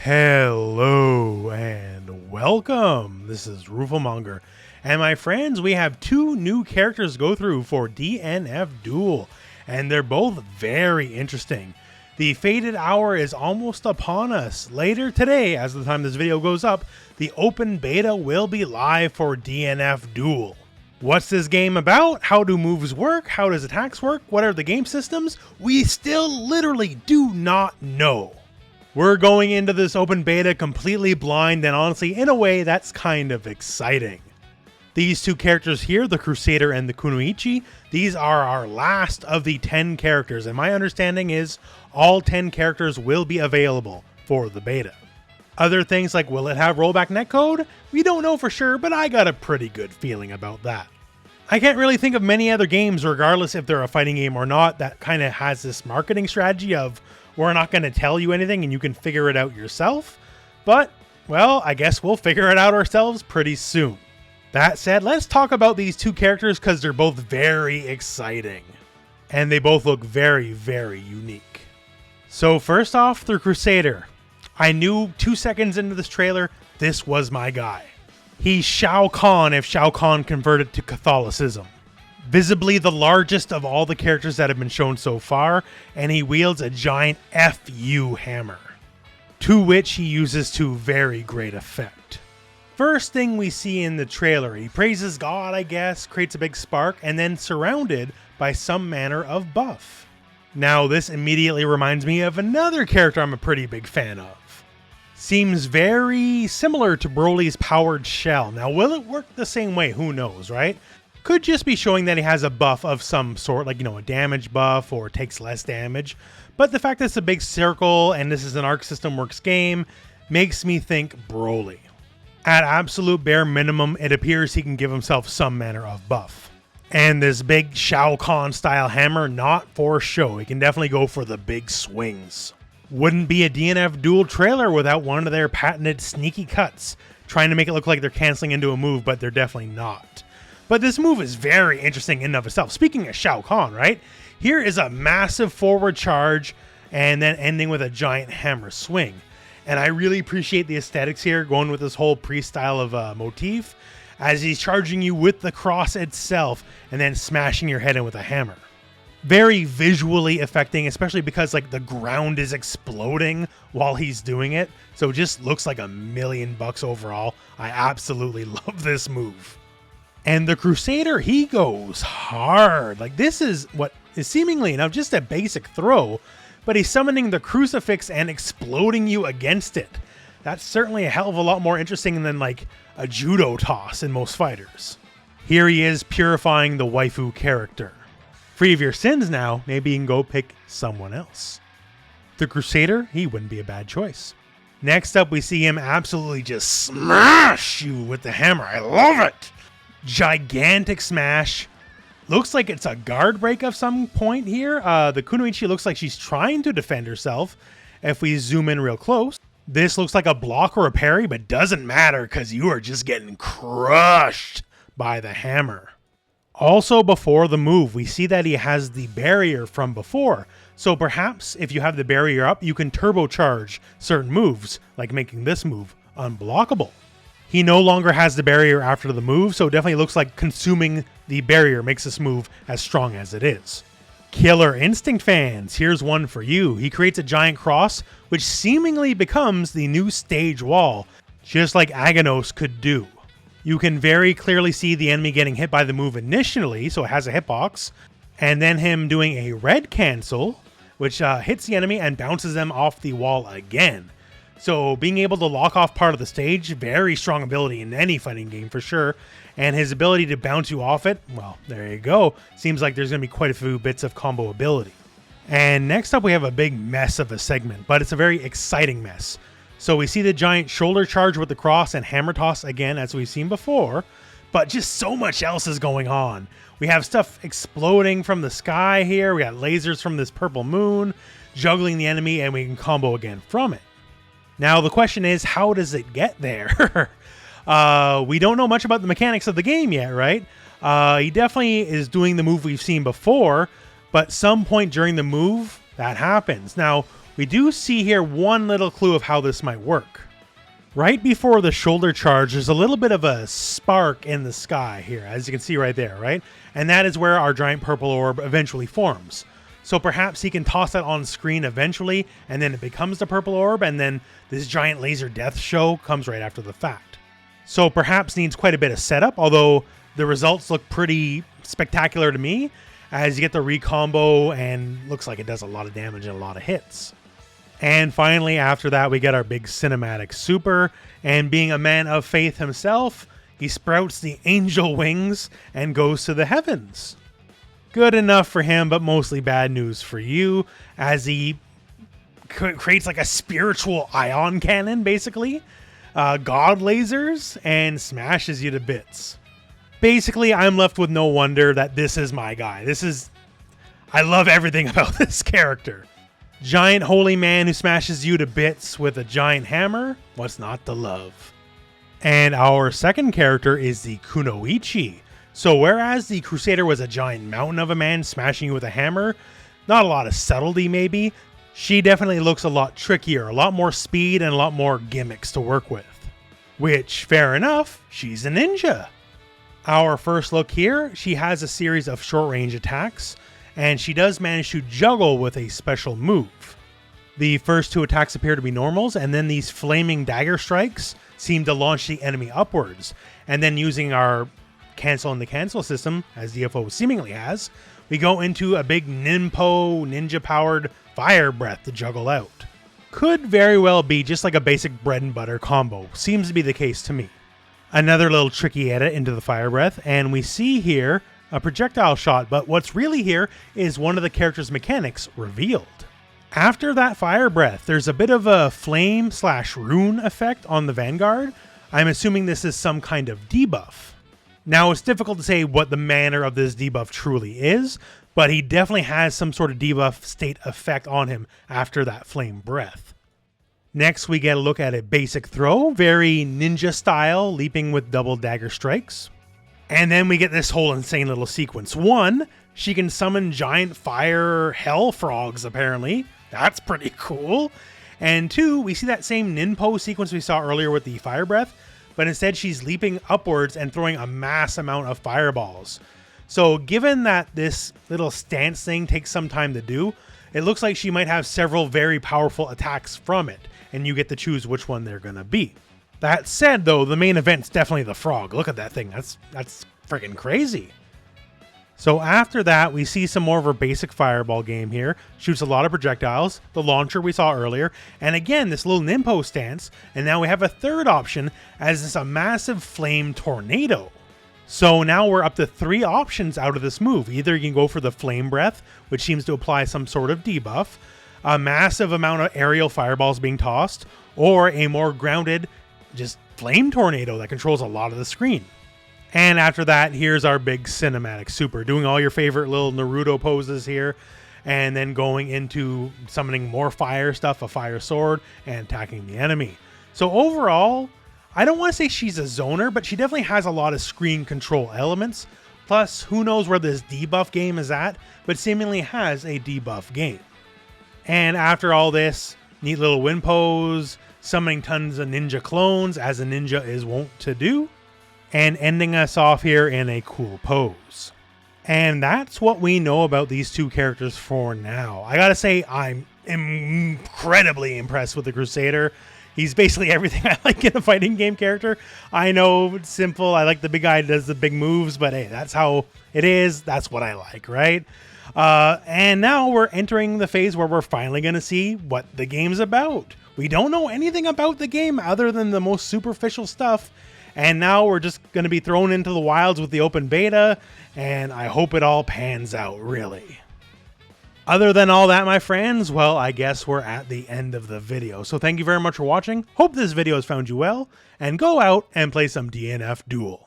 Hello and welcome. This is rooflemonger, and my friends, we have two new characters to go through for DnF Duel, and they're both very interesting. The fated hour is almost upon us. Later today, as the time this video goes up, the open beta will be live for DnF Duel. What's this game about? How do moves work? How does attacks work? What are the game systems? We still literally do not know. We're going into this open beta completely blind, and honestly, in a way, that's kind of exciting. These two characters here, the Crusader and the Kunoichi, these are our last of the 10 characters, and my understanding is all 10 characters will be available for the beta. Other things like, will it have rollback netcode? We don't know for sure, but I got a pretty good feeling about that. I can't really think of many other games, regardless if they're a fighting game or not, that kind of has this marketing strategy of, we're not going to tell you anything and you can figure it out yourself. But, well, I guess we'll figure it out ourselves pretty soon. That said, let's talk about these two characters because they're both very exciting. And they both look very, very unique. So first off, the Crusader. I knew 2 seconds into this trailer, this was my guy. He's Shao Kahn if Shao Kahn converted to Catholicism. Visibly the largest of all the characters that have been shown so far, and he wields a giant FU hammer, to which he uses to very great effect. First thing we see in the trailer, he praises God, I guess, creates a big spark, and then surrounded by some manner of buff. Now this immediately reminds me of another character I'm a pretty big fan of. Seems very similar to Broly's powered shell. Now will it work the same way? Who knows, right? Could just be showing that he has a buff of some sort, like, a damage buff or takes less damage. But the fact that it's a big circle and this is an Arc System Works game makes me think Broly. At absolute bare minimum, it appears he can give himself some manner of buff. And this big Shao Kahn style hammer, not for show. He can definitely go for the big swings. Wouldn't be a DnF Duel trailer without one of their patented sneaky cuts, trying to make it look like they're canceling into a move, but they're definitely not. But this move is very interesting in and of itself. Speaking of Shao Kahn, right? Here is a massive forward charge and then ending with a giant hammer swing. And I really appreciate the aesthetics here, going with this whole priest style of motif, as he's charging you with the cross itself and then smashing your head in with a hammer. Very visually affecting, especially because the ground is exploding while he's doing it. So it just looks like $1,000,000 overall. I absolutely love this move. And the Crusader, he goes hard. This is what is seemingly enough just a basic throw, but he's summoning the crucifix and exploding you against it. That's certainly a hell of a lot more interesting than a judo toss in most fighters. Here he is purifying the waifu character. Free of your sins now, maybe you can go pick someone else. The Crusader, he wouldn't be a bad choice. Next up, we see him absolutely just smash you with the hammer. I love it! Gigantic smash. Looks like it's a guard break of some point here. The Kunoichi looks like she's trying to defend herself. If we zoom in real close, this looks like a block or a parry, but doesn't matter because you are just getting crushed by the hammer. Also, before the move, we see that he has the barrier from before. So perhaps if you have the barrier up, you can turbocharge certain moves, like making this move unblockable. He no longer has the barrier after the move, so it definitely looks like consuming the barrier makes this move as strong as it is. Killer Instinct fans, here's one for you. He creates a giant cross, which seemingly becomes the new stage wall, just like Aganos could do. You can very clearly see the enemy getting hit by the move initially, so it has a hitbox, and then him doing a red cancel, which hits the enemy and bounces them off the wall again. So being able to lock off part of the stage, very strong ability in any fighting game for sure. And his ability to bounce you off it, well, there you go. Seems like there's going to be quite a few bits of combo ability. And next up we have a big mess of a segment, but it's a very exciting mess. So we see the giant shoulder charge with the cross and hammer toss again as we've seen before, but just so much else is going on. We have stuff exploding from the sky here, we got lasers from this purple moon, juggling the enemy, and we can combo again from it. Now the question is, how does it get there? We don't know much about the mechanics of the game yet, right? He definitely is doing the move we've seen before, but some point during the move, that happens. Now, we do see here one little clue of how this might work. Right before the shoulder charge, there's a little bit of a spark in the sky here, as you can see right there, right? And that is where our giant purple orb eventually forms. So perhaps he can toss that on screen eventually, and then it becomes the purple orb, and then this giant laser death show comes right after the fact. So perhaps needs quite a bit of setup, although the results look pretty spectacular to me, as you get the recombo and looks like it does a lot of damage and a lot of hits. And finally, after that, we get our big cinematic super, and being a man of faith himself, he sprouts the angel wings and goes to the heavens. Good enough for him, but mostly bad news for you, as he creates like a spiritual ion cannon, basically, god lasers, and smashes you to bits. Basically, I'm left with no wonder that this is my guy. I love everything about this character. Giant holy man who smashes you to bits with a giant hammer. What's not to love? And our second character is the Kunoichi. So whereas the Crusader was a giant mountain of a man smashing you with a hammer, not a lot of subtlety maybe, she definitely looks a lot trickier, a lot more speed and a lot more gimmicks to work with. Which, fair enough, she's a ninja. Our first look here, she has a series of short range attacks, and she does manage to juggle with a special move. The first two attacks appear to be normals, and then these flaming dagger strikes seem to launch the enemy upwards. And then using our cancel and the cancel system, as DFO seemingly has, we go into a big ninpo ninja-powered fire breath to juggle out. Could very well be just like a basic bread and butter combo. Seems to be the case to me. Another little tricky edit into the fire breath, and we see here a projectile shot, but what's really here is one of the character's mechanics revealed. After that fire breath, there's a bit of a flame/rune effect on the Vanguard. I'm assuming this is some kind of debuff. Now, it's difficult to say what the manner of this debuff truly is, but he definitely has some sort of debuff state effect on him after that flame breath. Next, we get a look at a basic throw, very ninja style, leaping with double dagger strikes. And then we get this whole insane little sequence. One, she can summon giant fire hell frogs, apparently. That's pretty cool. And two, we see that same ninpo sequence we saw earlier with the fire breath, but instead she's leaping upwards and throwing a mass amount of fireballs. So given that this little stance thing takes some time to do, it looks like she might have several very powerful attacks from it, and you get to choose which one they're gonna be. That said, though, the main event's definitely the frog. Look at that thing. That's freaking crazy. So after that, we see some more of her basic fireball game here. Shoots a lot of projectiles, the launcher we saw earlier, and again, this little ninpo stance. And now we have a third option as this a massive flame tornado. So now we're up to 3 options out of this move. Either you can go for the flame breath, which seems to apply some sort of debuff, a massive amount of aerial fireballs being tossed, or a more grounded just flame tornado that controls a lot of the screen. And after that, here's our big cinematic super, doing all your favorite little Naruto poses here, and then going into summoning more fire stuff, a fire sword, and attacking the enemy. So overall, I don't want to say she's a zoner, but she definitely has a lot of screen control elements. Plus, who knows where this debuff game is at, but seemingly has a debuff game. And after all this, neat little win pose, summoning tons of ninja clones, as a ninja is wont to do, and ending us off here in a cool pose. And that's what we know about these two characters for now. I gotta say, I'm incredibly impressed with the Crusader. He's basically everything I like in a fighting game character. I know it's simple. I like the big guy that does the big moves, but hey, that's how it is. That's what I like, right? And now we're entering the phase where we're finally going to see what the game's about. We don't know anything about the game other than the most superficial stuff. And now we're just going to be thrown into the wilds with the open beta. And I hope it all pans out, really. Other than all that, my friends, well, I guess we're at the end of the video. So thank you very much for watching. Hope this video has found you well. And go out and play some DnF Duel.